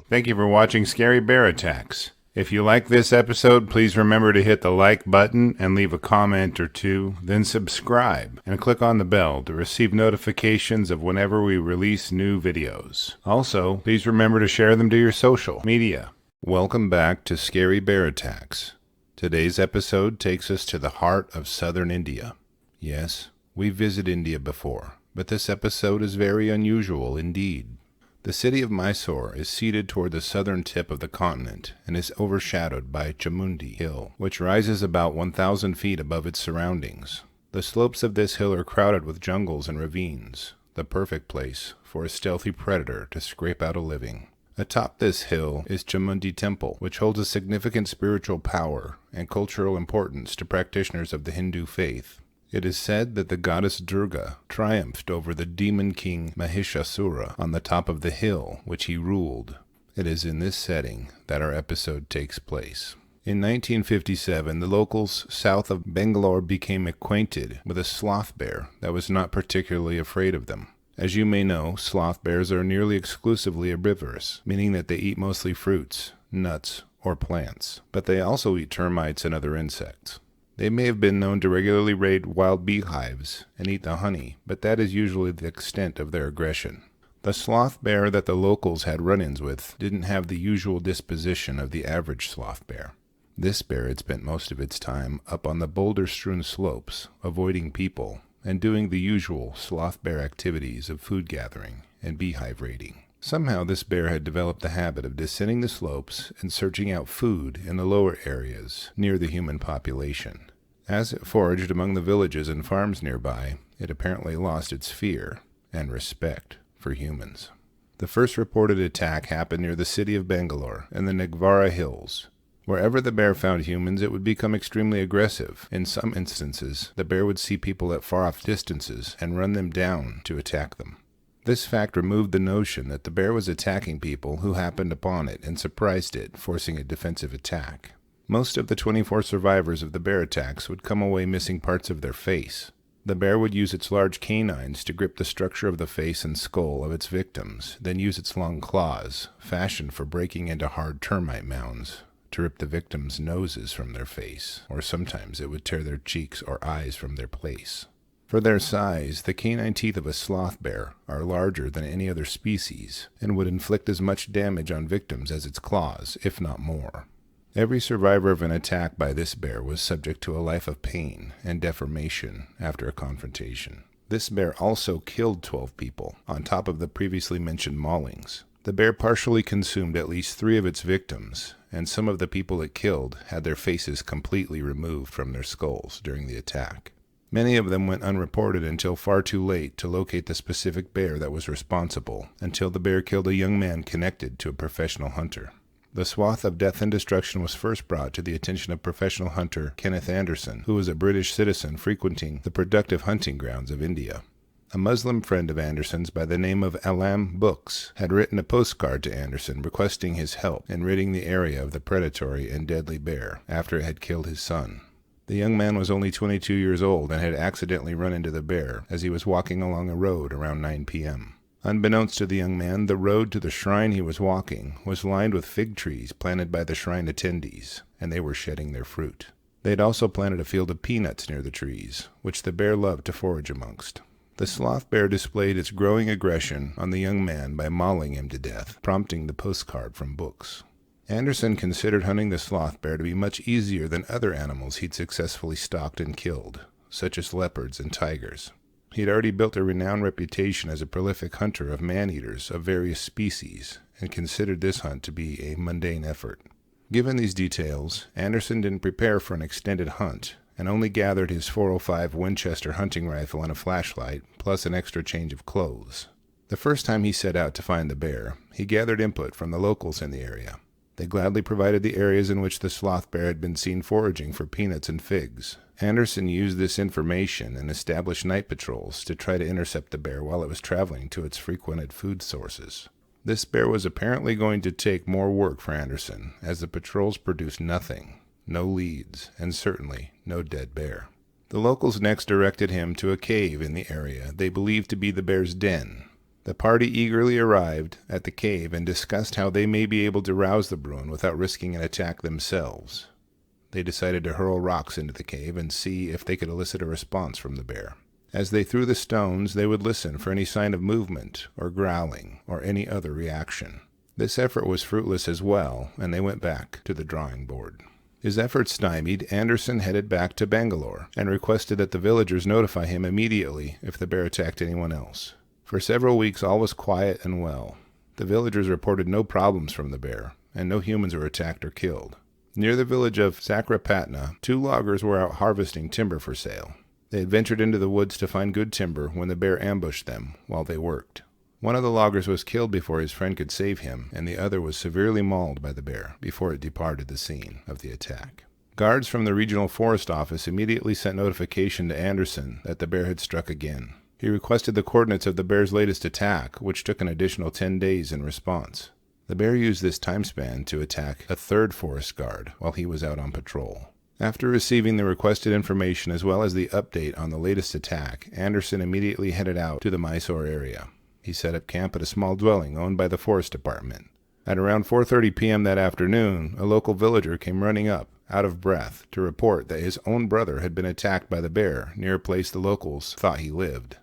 Thank you for watching Scary Bear Attacks. If you like this episode, please remember to hit the like button and leave a comment or two, then subscribe and click on the bell to receive notifications of whenever we release new videos. Also, please remember to share them to your social media. Welcome back to Scary Bear Attacks. Today's episode takes us to the heart of southern India. Yes, we've visited India before, but this episode is very unusual indeed. The city of Mysore is seated toward the southern tip of the continent and is overshadowed by Nagvara Hill, which rises about 1,000 feet above its surroundings. The slopes of this hill are crowded with jungles and ravines, the perfect place for a stealthy predator to scrape out a living. Atop this hill is Chamundi Temple, which holds a significant spiritual power and cultural importance to practitioners of the Hindu faith. It is said that the goddess Durga triumphed over the demon king Mahishasura on the top of the hill which he ruled. It is in this setting that our episode takes place. In 1957, the locals south of Bangalore became acquainted with a sloth bear that was not particularly afraid of them. As you may know, sloth bears are nearly exclusively herbivorous, meaning that they eat mostly fruits, nuts, or plants, but they also eat termites and other insects. They may have been known to regularly raid wild beehives and eat the honey, but that is usually the extent of their aggression. The sloth bear that the locals had run-ins with didn't have the usual disposition of the average sloth bear. This bear had spent most of its time up on the boulder-strewn slopes, avoiding people, and doing the usual sloth bear activities of food gathering and beehive raiding. Somehow this bear had developed the habit of descending the slopes and searching out food in the lower areas near the human population. As it foraged among the villages and farms nearby, it apparently lost its fear and respect for humans. The first reported attack happened near the city of Bangalore in the Nagvara Hills. Wherever the bear found humans, it would become extremely aggressive. In some instances, the bear would see people at far-off distances and run them down to attack them. This fact removed the notion that the bear was attacking people who happened upon it and surprised it, forcing a defensive attack. Most of the 24 survivors of the bear attacks would come away missing parts of their face. The bear would use its large canines to grip the structure of the face and skull of its victims, then use its long claws, fashioned for breaking into hard termite mounds, to rip the victims' noses from their face, or sometimes it would tear their cheeks or eyes from their place. For their size, the canine teeth of a sloth bear are larger than any other species and would inflict as much damage on victims as its claws, if not more. Every survivor of an attack by this bear was subject to a life of pain and deformation after a confrontation. This bear also killed 12 people, on top of the previously mentioned maulings. The bear partially consumed at least 3 of its victims, and some of the people it killed had their faces completely removed from their skulls during the attack. Many of them went unreported until far too late to locate the specific bear that was responsible, until the bear killed a young man connected to a professional hunter. The swath of death and destruction was first brought to the attention of professional hunter Kenneth Anderson, who was a British citizen frequenting the productive hunting grounds of India. A Muslim friend of Anderson's by the name of Alam Books had written a postcard to Anderson requesting his help in ridding the area of the predatory and deadly bear after it had killed his son. The young man was only 22 years old and had accidentally run into the bear as he was walking along a road around 9 p.m. Unbeknownst to the young man, the road to the shrine he was walking was lined with fig trees planted by the shrine attendees, and they were shedding their fruit. They had also planted a field of peanuts near the trees, which the bear loved to forage amongst. The sloth bear displayed its growing aggression on the young man by mauling him to death, prompting the postcard from Books. Anderson considered hunting the sloth bear to be much easier than other animals he'd successfully stalked and killed, such as leopards and tigers. He'd already built a renowned reputation as a prolific hunter of man-eaters of various species, and considered this hunt to be a mundane effort. Given these details, Anderson didn't prepare for an extended hunt, and only gathered his .405 Winchester hunting rifle and a flashlight, plus an extra change of clothes. The first time he set out to find the bear, he gathered input from the locals in the area. They gladly provided the areas in which the sloth bear had been seen foraging for peanuts and figs. Anderson used this information and established night patrols to try to intercept the bear while it was traveling to its frequented food sources. This bear was apparently going to take more work for Anderson, as the patrols produced nothing, no leads, and certainly no dead bear. The locals next directed him to a cave in the area they believed to be the bear's den. The party eagerly arrived at the cave and discussed how they may be able to rouse the bruin without risking an attack themselves. They decided to hurl rocks into the cave and see if they could elicit a response from the bear. As they threw the stones, they would listen for any sign of movement or growling or any other reaction. This effort was fruitless as well, and they went back to the drawing board. His efforts stymied, Anderson headed back to Bangalore and requested that the villagers notify him immediately if the bear attacked anyone else. For several weeks all was quiet and well. The villagers reported no problems from the bear, and no humans were attacked or killed. Near the village of Sakrapatna, 2 loggers were out harvesting timber for sale. They had ventured into the woods to find good timber when the bear ambushed them while they worked. One of the loggers was killed before his friend could save him, and the other was severely mauled by the bear before it departed the scene of the attack. Guards from the regional forest office immediately sent notification to Anderson that the bear had struck again. He requested the coordinates of the bear's latest attack, which took an additional 10 days in response. The bear used this time span to attack a 3rd forest guard while he was out on patrol. After receiving the requested information as well as the update on the latest attack, Anderson immediately headed out to the Mysore area. He set up camp at a small dwelling owned by the forest department. At around 4:30 p.m. that afternoon, a local villager came running up, out of breath, to report that his own brother had been attacked by the bear near a place the locals thought he lived.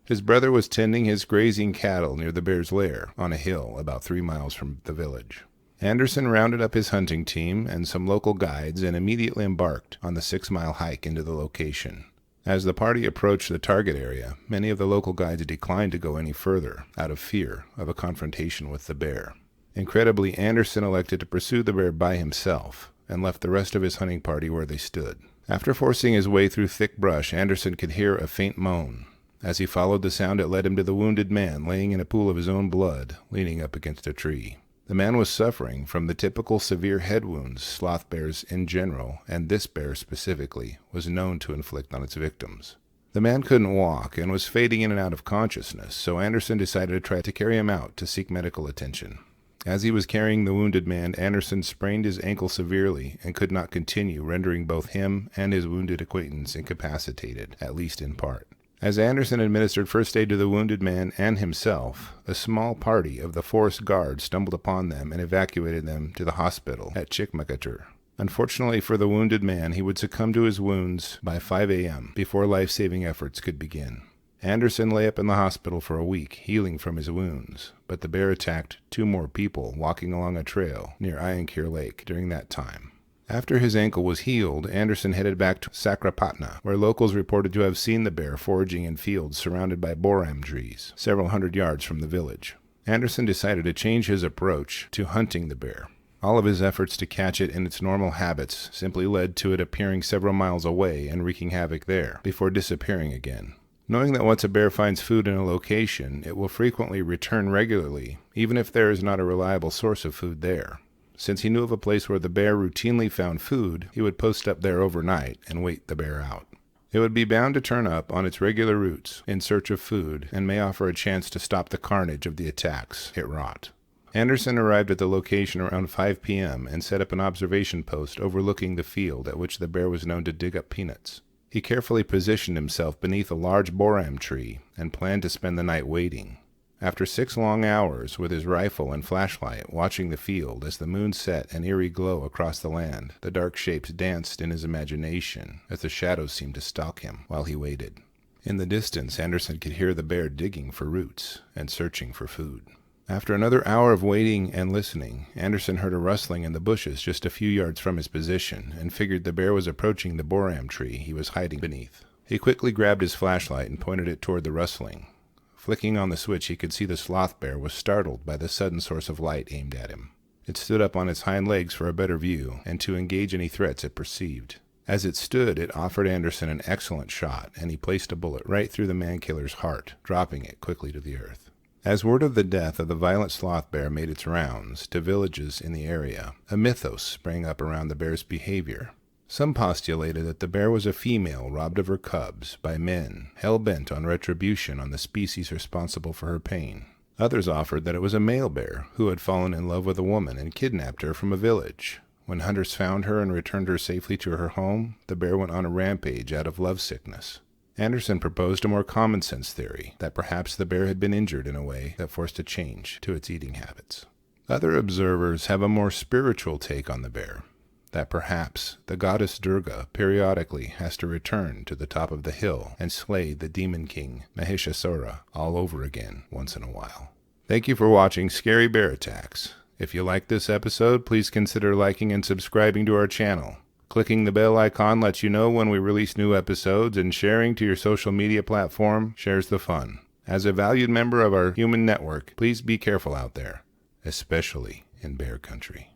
His brother was tending his grazing cattle near the bear's lair on a hill about 3 miles from the village. Anderson rounded up his hunting team and some local guides and immediately embarked on the 6-mile hike into the location. As the party approached the target area, many of the local guides declined to go any further out of fear of a confrontation with the bear. Incredibly, Anderson elected to pursue the bear by himself and left the rest of his hunting party where they stood. After forcing his way through thick brush, Anderson could hear a faint moan. As he followed the sound, it led him to the wounded man laying in a pool of his own blood, leaning up against a tree. The man was suffering from the typical severe head wounds sloth bears in general, and this bear specifically, was known to inflict on its victims. The man couldn't walk and was fading in and out of consciousness, so Anderson decided to try to carry him out to seek medical attention. As he was carrying the wounded man, Anderson sprained his ankle severely and could not continue, rendering both him and his wounded acquaintance incapacitated, at least in part. As Anderson administered first aid to the wounded man and himself, a small party of the forest guard stumbled upon them and evacuated them to the hospital at Chikmagalur. Unfortunately for the wounded man, he would succumb to his wounds by 5 a.m. before life-saving efforts could begin. Anderson lay up in the hospital for a week, healing from his wounds, but the bear attacked 2 more people walking along a trail near Ayankir Lake during that time. After his ankle was healed, Anderson headed back to Sakrapatna, where locals reported to have seen the bear foraging in fields surrounded by boram trees, several hundred yards from the village. Anderson decided to change his approach to hunting the bear. All of his efforts to catch it in its normal habits simply led to it appearing several miles away and wreaking havoc there, before disappearing again. Knowing that once a bear finds food in a location, it will frequently return regularly, even if there is not a reliable source of food there. Since he knew of a place where the bear routinely found food, he would post up there overnight and wait the bear out. It would be bound to turn up on its regular routes in search of food and may offer a chance to stop the carnage of the attacks it wrought. Anderson arrived at the location around 5 p.m. and set up an observation post overlooking the field at which the bear was known to dig up peanuts. He carefully positioned himself beneath a large boram tree and planned to spend the night waiting. After 6 long hours, with his rifle and flashlight watching the field as the moon set an eerie glow across the land, the dark shapes danced in his imagination as the shadows seemed to stalk him while he waited. In the distance, Anderson could hear the bear digging for roots and searching for food. After another hour of waiting and listening, Anderson heard a rustling in the bushes just a few yards from his position and figured the bear was approaching the boram tree he was hiding beneath. He quickly grabbed his flashlight and pointed it toward the rustling. Flicking on the switch, he could see the sloth bear was startled by the sudden source of light aimed at him. It stood up on its hind legs for a better view and to engage any threats it perceived. As it stood, it offered Anderson an excellent shot, and he placed a bullet right through the man-killer's heart, dropping it quickly to the earth. As word of the death of the violent sloth bear made its rounds to villages in the area, a mythos sprang up around the bear's behavior. Some postulated that the bear was a female robbed of her cubs by men hell-bent on retribution on the species responsible for her pain. Others offered that it was a male bear who had fallen in love with a woman and kidnapped her from a village. When hunters found her and returned her safely to her home, the bear went on a rampage out of lovesickness. Anderson proposed a more common-sense theory that perhaps the bear had been injured in a way that forced a change to its eating habits. Other observers have a more spiritual take on the bear, that perhaps the goddess Durga periodically has to return to the top of the hill and slay the demon king Mahishasura all over again once in a while. Thank you for watching Scary Bear Attacks. If you like this episode, please consider liking and subscribing to our channel. Clicking the bell icon lets you know when we release new episodes, and sharing to your social media platform shares the fun. As a valued member of our human network, please be careful out there, especially in bear country.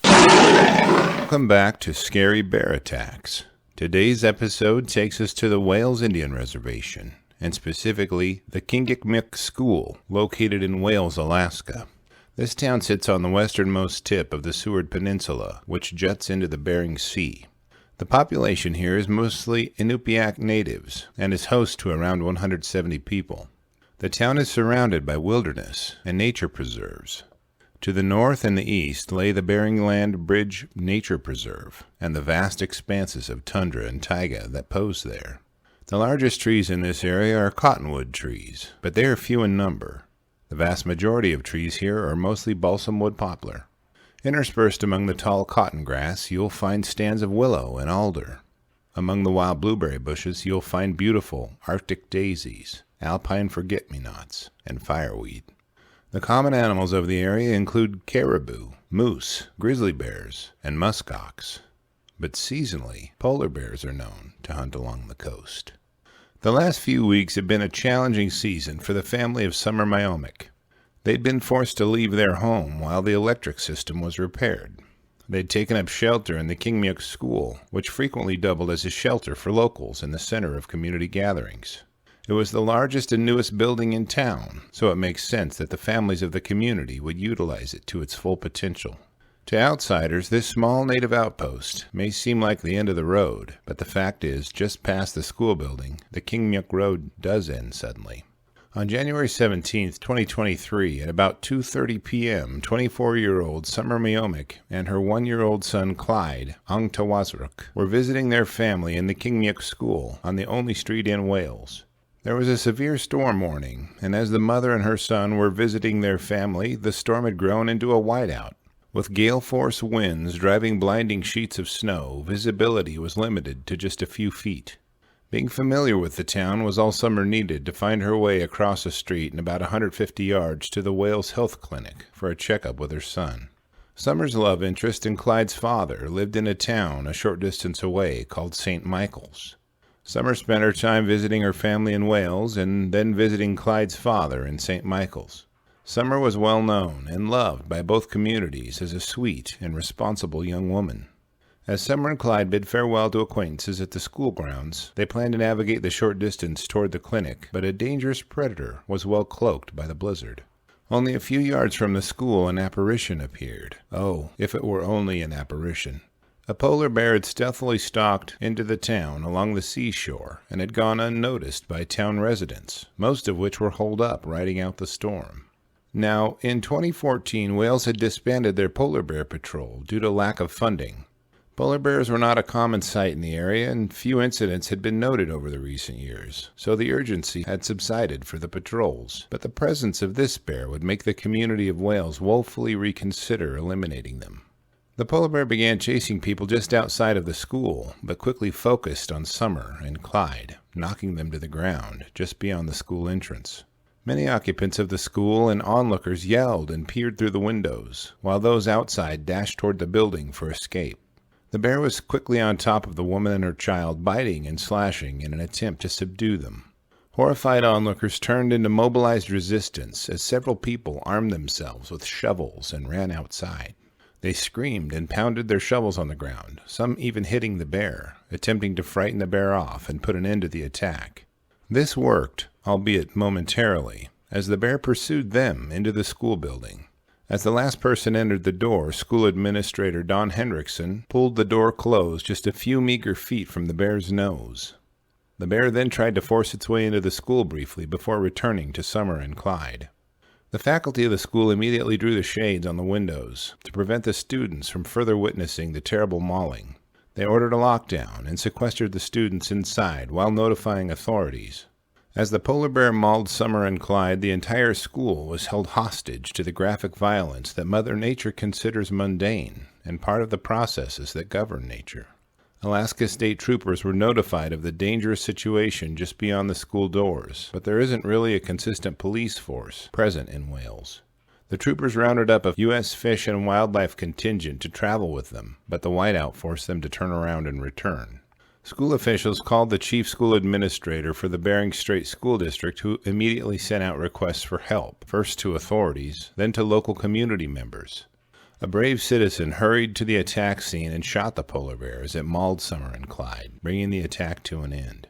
Welcome back to Scary Bear Attacks. Today's episode takes us to the Wales Indian Reservation, and specifically the Kingikmuk School, located in Wales, Alaska. This town sits on the westernmost tip of the Seward Peninsula, which juts into the Bering Sea. The population here is mostly Inupiaq natives, and is host to around 170 people. The town is surrounded by wilderness and nature preserves. To the north and the east lay the Bering Land Bridge Nature Preserve, and the vast expanses of tundra and taiga that pose there. The largest trees in this area are cottonwood trees, but they are few in number. The vast majority of trees here are mostly balsamwood poplar. Interspersed among the tall cotton grass, you'll find stands of willow and alder. Among the wild blueberry bushes, you'll find beautiful Arctic daisies, alpine forget-me-nots, and fireweed. The common animals of the area include caribou, moose, grizzly bears, and muskox. But seasonally, polar bears are known to hunt along the coast. The last few weeks have been a challenging season for the family of Summer Myomic. They'd been forced to leave their home while the electric system was repaired. They'd taken up shelter in the Kingikmuk School, which frequently doubled as a shelter for locals in the center of community gatherings. It was the largest and newest building in town, so it makes sense that the families of the community would utilize it to its full potential. To outsiders, this small native outpost may seem like the end of the road, but the fact is, just past the school building, the Kingikmuk Road does end suddenly. On January 17, 2023, at about 2:30 p.m., 24-year-old Summer Myomic and her 1-year-old son Clyde Angtawazruk were visiting their family in the Kingikmuk School on the only street in Wales. There was a severe storm warning, and as the mother and her son were visiting their family, the storm had grown into a whiteout. With gale-force winds driving blinding sheets of snow, visibility was limited to just a few feet. Being familiar with the town was all Summer needed to find her way across a street and about 150 yards to the Wales Health Clinic for a checkup with her son. Summer's love interest and Clyde's father lived in a town a short distance away called St. Michael's. Summer spent her time visiting her family in Wales and then visiting Clyde's father in St. Michael's. Summer was well known and loved by both communities as a sweet and responsible young woman. As Summer and Clyde bid farewell to acquaintances at the school grounds, they planned to navigate the short distance toward the clinic, but a dangerous predator was well cloaked by the blizzard. Only a few yards from the school, an apparition appeared. Oh, if it were only an apparition. A polar bear had stealthily stalked into the town along the seashore and had gone unnoticed by town residents, most of which were holed up riding out the storm. Now, in 2014, Wales had disbanded their polar bear patrol due to lack of funding. Polar bears were not a common sight in the area, and few incidents had been noted over the recent years, so the urgency had subsided for the patrols. But the presence of this bear would make the community of Wales woefully reconsider eliminating them. The polar bear began chasing people just outside of the school, but quickly focused on Summer and Clyde, knocking them to the ground just beyond the school entrance. Many occupants of the school and onlookers yelled and peered through the windows, while those outside dashed toward the building for escape. The bear was quickly on top of the woman and her child, biting and slashing in an attempt to subdue them. Horrified onlookers turned into mobilized resistance as several people armed themselves with shovels and ran outside. They screamed and pounded their shovels on the ground, some even hitting the bear, attempting to frighten the bear off and put an end to the attack. This worked, albeit momentarily, as the bear pursued them into the school building. As the last person entered the door, school administrator Don Hendrickson pulled the door closed just a few meager feet from the bear's nose. The bear then tried to force its way into the school briefly before returning to Summer and Clyde. The faculty of the school immediately drew the shades on the windows to prevent the students from further witnessing the terrible mauling. They ordered a lockdown and sequestered the students inside while notifying authorities. As the polar bear mauled Summer and Clyde, the entire school was held hostage to the graphic violence that Mother Nature considers mundane and part of the processes that govern nature. Alaska State Troopers were notified of the dangerous situation just beyond the school doors, but there isn't really a consistent police force present in Wales. The troopers rounded up a U.S. Fish and Wildlife contingent to travel with them, but the whiteout forced them to turn around and return. School officials called the chief school administrator for the Bering Strait School District, who immediately sent out requests for help, first to authorities, then to local community members. A brave citizen hurried to the attack scene and shot the polar bear as it mauled Summer and Clyde, bringing the attack to an end.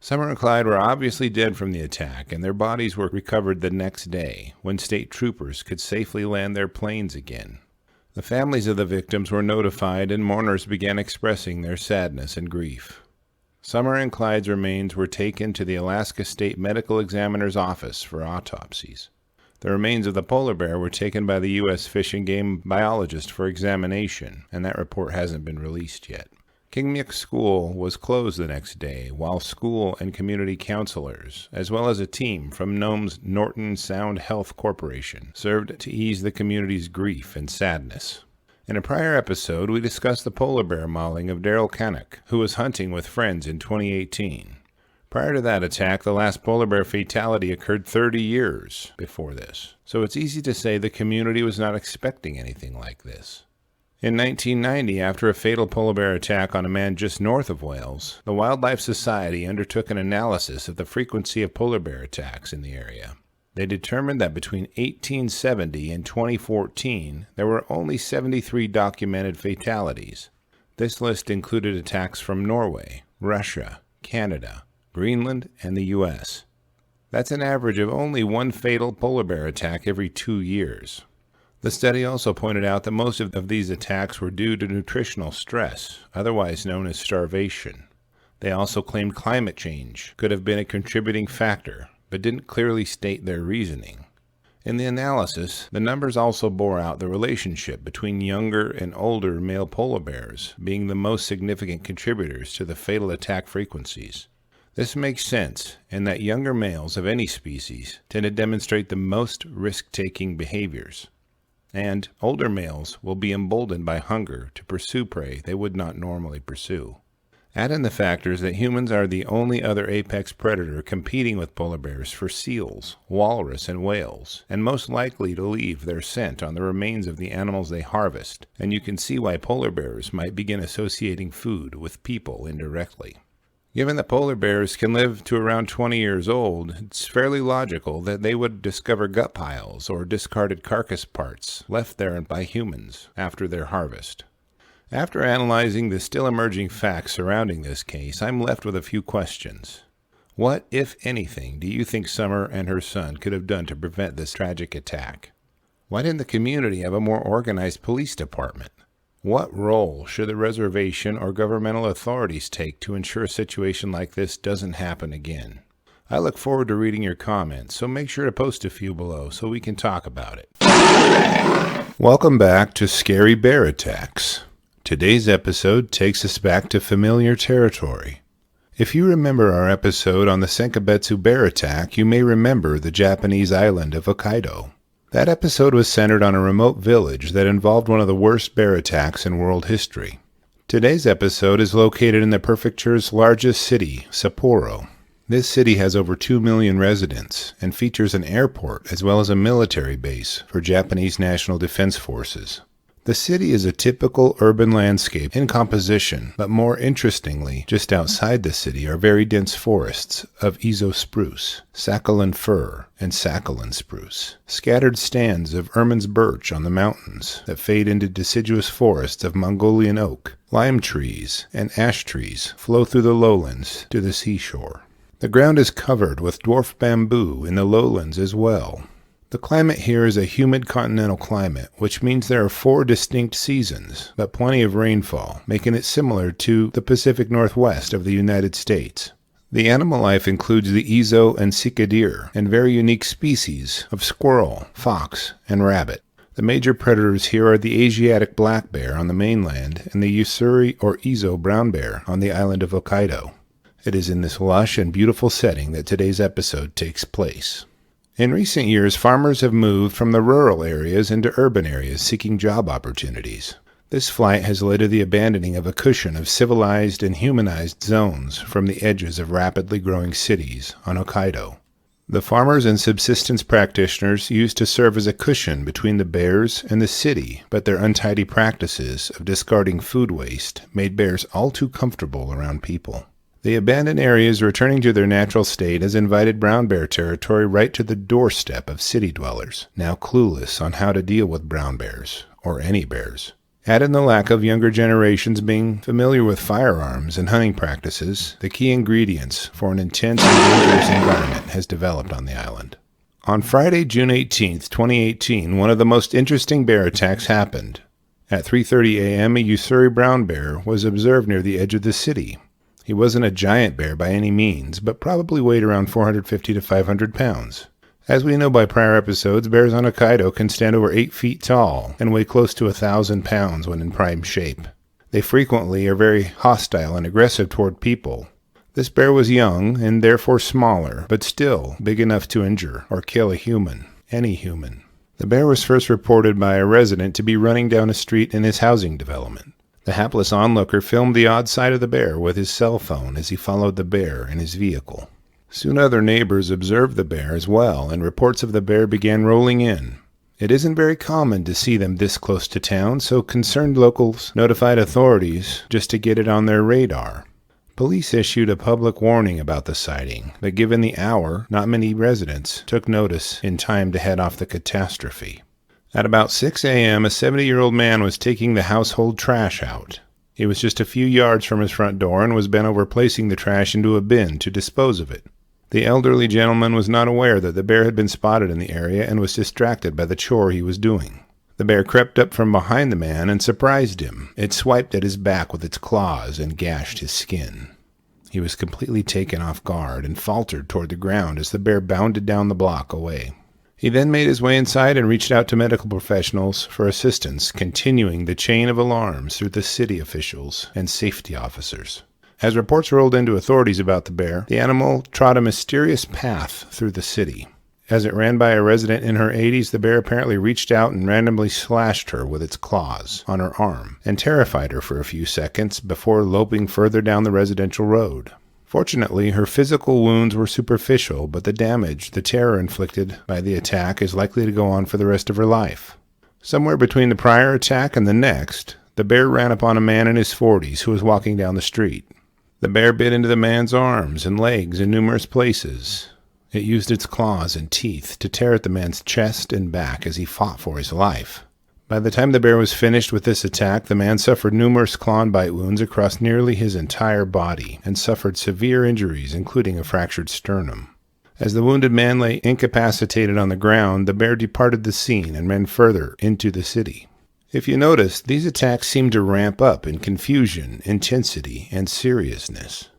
Summer and Clyde were obviously dead from the attack, and their bodies were recovered the next day, when state troopers could safely land their planes again. The families of the victims were notified, and mourners began expressing their sadness and grief. Summer and Clyde's remains were taken to the Alaska State Medical Examiner's office for autopsies. The remains of the polar bear were taken by the U.S. Fish and Game biologist for examination, and that report hasn't been released yet. Kingmyuk School was closed the next day, while school and community counselors, as well as a team from Nome's Norton Sound Health Corporation, served to ease the community's grief and sadness. In a prior episode, we discussed the polar bear mauling of Daryl Canuck, who was hunting with friends in 2018. Prior to that attack, the last polar bear fatality occurred 30 years before this, so it's easy to say the community was not expecting anything like this. In 1990, after a fatal polar bear attack on a man just north of Wales, the Wildlife Society undertook an analysis of the frequency of polar bear attacks in the area. They determined that between 1870 and 2014, there were only 73 documented fatalities. This list included attacks from Norway, Russia, Canada, Greenland, and the U.S. That's an average of only one fatal polar bear attack every 2 years. The study also pointed out that most of these attacks were due to nutritional stress, otherwise known as starvation. They also claimed climate change could have been a contributing factor, but didn't clearly state their reasoning. In the analysis, the numbers also bore out the relationship between younger and older male polar bears being the most significant contributors to the fatal attack frequencies. This makes sense in that younger males of any species tend to demonstrate the most risk-taking behaviors, and older males will be emboldened by hunger to pursue prey they would not normally pursue. Add in the factors that humans are the only other apex predator competing with polar bears for seals, walrus, and whales, and most likely to leave their scent on the remains of the animals they harvest, and you can see why polar bears might begin associating food with people indirectly. Given that polar bears can live to around 20 years old, it's fairly logical that they would discover gut piles or discarded carcass parts left there by humans after their harvest. After analyzing the still emerging facts surrounding this case, I'm left with a few questions. What, if anything, do you think Summer and her son could have done to prevent this tragic attack? Why didn't the community have a more organized police department? What role should the reservation or governmental authorities take to ensure a situation like this doesn't happen again? I look forward to reading your comments, so make sure to post a few below so we can talk about it. Welcome back to Scary Bear Attacks. Today's episode takes us back to familiar territory. If you remember our episode on the Senkabetsu bear attack, you may remember the Japanese island of Hokkaido. That episode was centered on a remote village that involved one of the worst bear attacks in world history. Today's episode is located in the prefecture's largest city, Sapporo. This city has over 2 million residents and features an airport as well as a military base for Japanese National Defense Forces. The city is a typical urban landscape in composition, but more interestingly, just outside the city are very dense forests of Izo spruce, Sakhalin fir, and Sakhalin spruce. Scattered stands of Erman's birch on the mountains that fade into deciduous forests of Mongolian oak, lime trees, and ash trees flow through the lowlands to the seashore. The ground is covered with dwarf bamboo in the lowlands as well. The climate here is a humid continental climate, which means there are 4 distinct seasons, but plenty of rainfall, making it similar to the Pacific Northwest of the United States. The animal life includes the Izo and Sika deer, and very unique species of squirrel, fox, and rabbit. The major predators here are the Asiatic black bear on the mainland and the Ussuri or Ezo brown bear on the island of Hokkaido. It is in this lush and beautiful setting that today's episode takes place. In recent years, farmers have moved from the rural areas into urban areas seeking job opportunities. This flight has led to the abandoning of a cushion of civilized and humanized zones from the edges of rapidly growing cities on Hokkaido. The farmers and subsistence practitioners used to serve as a cushion between the bears and the city, but their untidy practices of discarding food waste made bears all too comfortable around people. The abandoned areas returning to their natural state has invited brown bear territory right to the doorstep of city dwellers, now clueless on how to deal with brown bears, or any bears. Add in the lack of younger generations being familiar with firearms and hunting practices, the key ingredients for an intense and dangerous environment has developed on the island. On Friday, June 18, 2018, one of the most interesting bear attacks happened. At 3:30 a.m., a Ussuri brown bear was observed near the edge of the city. He wasn't a giant bear by any means, but probably weighed around 450 to 500 pounds. As we know by prior episodes, bears on Hokkaido can stand over 8 feet tall and weigh close to 1,000 pounds when in prime shape. They frequently are very hostile and aggressive toward people. This bear was young and therefore smaller, but still big enough to injure or kill a human, any human. The bear was first reported by a resident to be running down a street in his housing development. The hapless onlooker filmed the odd side of the bear with his cell phone as he followed the bear in his vehicle. Soon other neighbors observed the bear as well, and reports of the bear began rolling in. It isn't very common to see them this close to town, so concerned locals notified authorities just to get it on their radar. Police issued a public warning about the sighting, but given the hour, not many residents took notice in time to head off the catastrophe. At about 6 a.m., a 70-year-old man was taking the household trash out. He was just a few yards from his front door and was bent over placing the trash into a bin to dispose of it. The elderly gentleman was not aware that the bear had been spotted in the area and was distracted by the chore he was doing. The bear crept up from behind the man and surprised him. It swiped at his back with its claws and gashed his skin. He was completely taken off guard and faltered toward the ground as the bear bounded down the block away. He then made his way inside and reached out to medical professionals for assistance, continuing the chain of alarms through the city officials and safety officers. As reports rolled into authorities about the bear, the animal trod a mysterious path through the city. As it ran by a resident in her 80s, the bear apparently reached out and randomly slashed her with its claws on her arm and terrified her for a few seconds before loping further down the residential road. Fortunately, her physical wounds were superficial, but the damage, the terror inflicted by the attack, is likely to go on for the rest of her life. Somewhere between the prior attack and the next, the bear ran upon a man in his 40s who was walking down the street. The bear bit into the man's arms and legs in numerous places. It used its claws and teeth to tear at the man's chest and back as he fought for his life. By the time the bear was finished with this attack, the man suffered numerous claw and bite wounds across nearly his entire body and suffered severe injuries, including a fractured sternum. As the wounded man lay incapacitated on the ground, the bear departed the scene and ran further into the city. If you notice, these attacks seem to ramp up in confusion, intensity, and seriousness.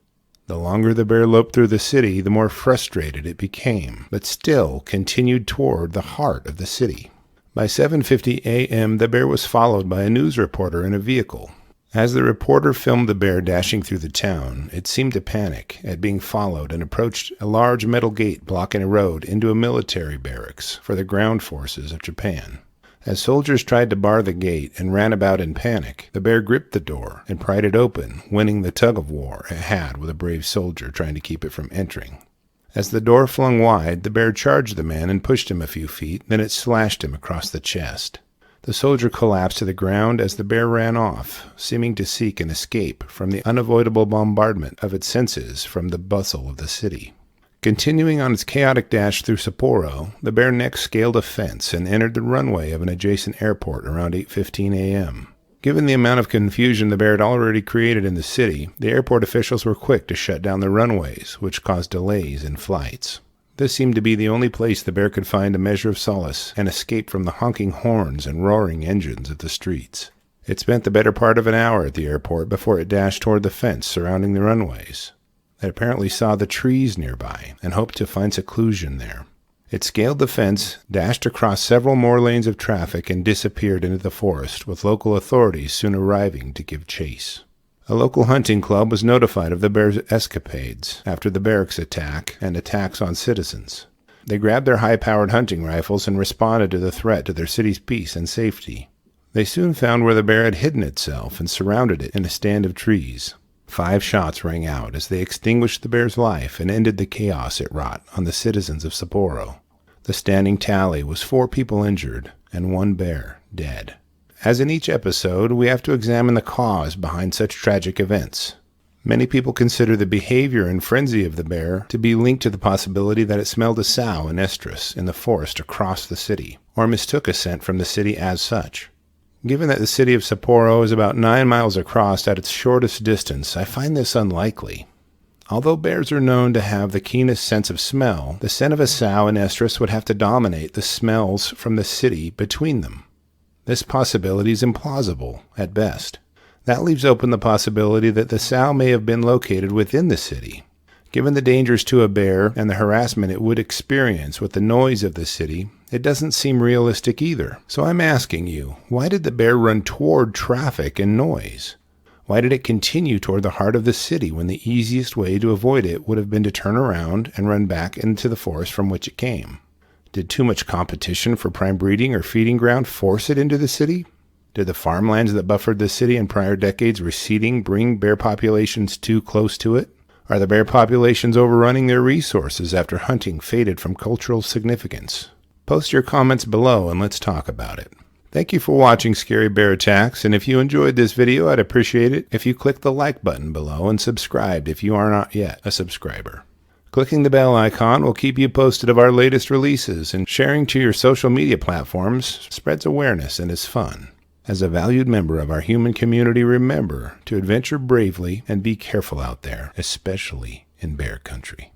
The longer the bear loped through the city, the more frustrated it became, but still continued toward the heart of the city. By 7:50 a.m., the bear was followed by a news reporter in a vehicle. As the reporter filmed the bear dashing through the town, it seemed to panic at being followed and approached a large metal gate blocking a road into a military barracks for the ground forces of Japan. As soldiers tried to bar the gate and ran about in panic, the bear gripped the door and pried it open, winning the tug-of-war it had with a brave soldier trying to keep it from entering. As the door flung wide, the bear charged the man and pushed him a few feet, then it slashed him across the chest. The soldier collapsed to the ground as the bear ran off, seeming to seek an escape from the unavoidable bombardment of its senses from the bustle of the city. Continuing on its chaotic dash through Sapporo, the bear next scaled a fence and entered the runway of an adjacent airport around 8:15 a.m. Given the amount of confusion the bear had already created in the city, the airport officials were quick to shut down the runways, which caused delays in flights. This seemed to be the only place the bear could find a measure of solace and escape from the honking horns and roaring engines of the streets. It spent the better part of an hour at the airport before it dashed toward the fence surrounding the runways. It apparently saw the trees nearby and hoped to find seclusion there. It scaled the fence, dashed across several more lanes of traffic, and disappeared into the forest, with local authorities soon arriving to give chase. A local hunting club was notified of the bear's escapades after the barracks attack and attacks on citizens. They grabbed their high-powered hunting rifles and responded to the threat to their city's peace and safety. They soon found where the bear had hidden itself and surrounded it in a stand of trees. 5 shots rang out as they extinguished the bear's life and ended the chaos it wrought on the citizens of Sapporo. The standing tally was 4 people injured and 1 bear dead. As in each episode, we have to examine the cause behind such tragic events. Many people consider the behavior and frenzy of the bear to be linked to the possibility that it smelled a sow and estrus in the forest across the city, or mistook a scent from the city as such. Given that the city of Sapporo is about 9 miles across at its shortest distance, I find this unlikely. Although bears are known to have the keenest sense of smell, the scent of a sow and estrus would have to dominate the smells from the city between them. This possibility is implausible at best. That leaves open the possibility that the sow may have been located within the city. Given the dangers to a bear and the harassment it would experience with the noise of the city, it doesn't seem realistic either. So I'm asking you, why did the bear run toward traffic and noise? Why did it continue toward the heart of the city when the easiest way to avoid it would have been to turn around and run back into the forest from which it came? Did too much competition for prime breeding or feeding ground force it into the city? Did the farmlands that buffered the city in prior decades receding bring bear populations too close to it? Are the bear populations overrunning their resources after hunting faded from cultural significance? Post your comments below and let's talk about it. Thank you for watching Scary Bear Attacks, and if you enjoyed this video, I'd appreciate it if you click the like button below and subscribed if you are not yet a subscriber. Clicking the bell icon will keep you posted of our latest releases, and sharing to your social media platforms spreads awareness and is fun. As a valued member of our human community, remember to adventure bravely and be careful out there, especially in bear country.